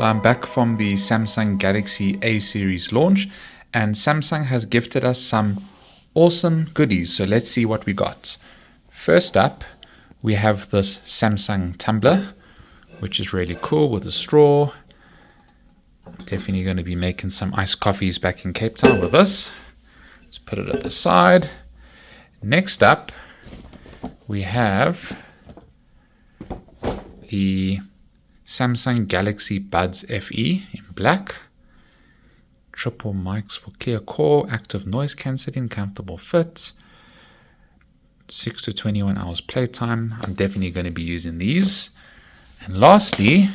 So I'm back from the Samsung Galaxy A series launch, and Samsung has gifted us some awesome goodies. So let's see what we got. First up, we have this Samsung tumbler, which is really cool with a straw. Definitely going to be making some iced coffees back in Cape Town with this. Let's put it at the side. Next up, we have the Samsung Galaxy Buds FE in black. Triple mics for clear call, active noise cancelling, comfortable fit. 6 to 21 hours playtime. I'm definitely going to be using these. And lastly,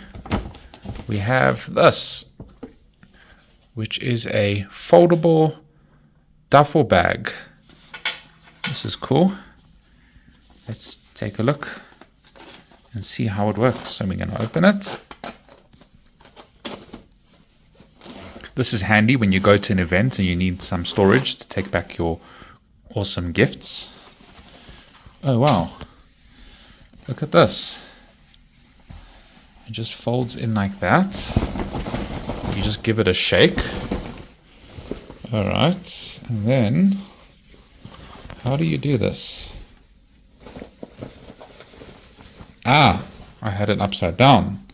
we have this, which is a foldable duffel bag. This is cool. Let's take a look and see how it works. So we're going to open it. This is handy when you go to an event and you need some storage to take back your awesome gifts. Oh wow, look at this. It just folds in like that. You just give it a shake. Alright, and then how do you do this? I had it upside down.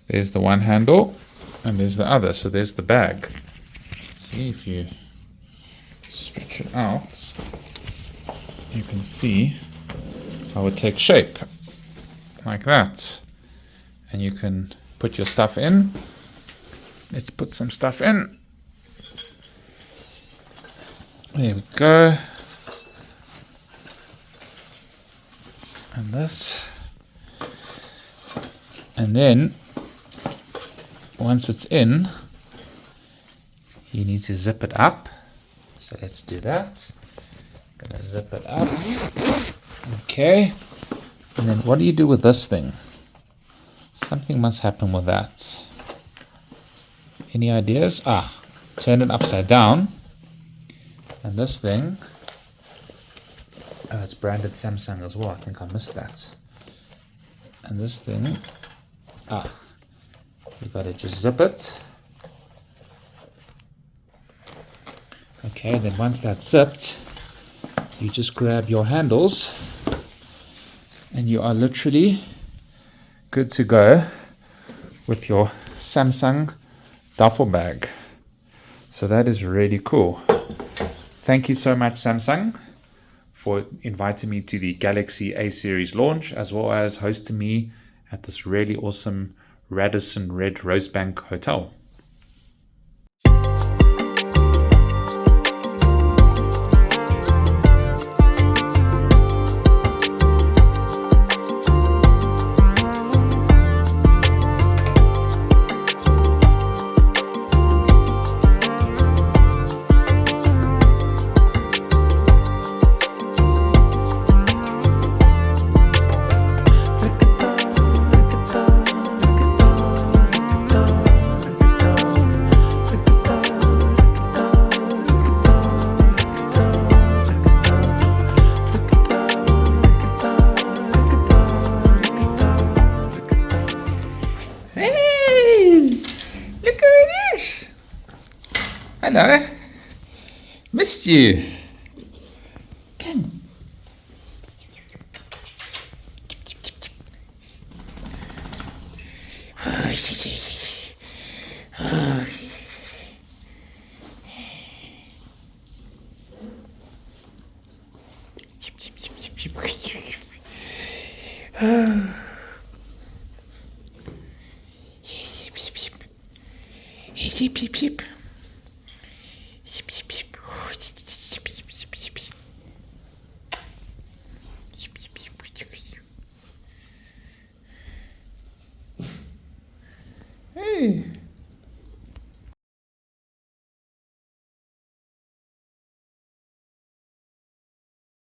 There's the one handle and there's the other. So there's the bag. See, if you stretch it out, you can see how it takes shape like that. And you can put your stuff in. Let's put some stuff in. There we go. And this. And then, once it's in, you need to zip it up. So let's do that. Gonna zip it up. Okay. And then what do you do with this thing? Something must happen with that. Any ideas? Turn it upside down. And this thing, it's branded Samsung as well. I think I missed that. And this thing, you gotta just zip it. Okay, then once that's zipped, you just grab your handles and you are literally good to go with your Samsung duffel bag. So that is really cool. Thank you so much, Samsung, for inviting me to the Galaxy A series launch, as well as hosting me at this really awesome Radisson Red Rosebank Hotel. Hello, missed you. Come. Hey.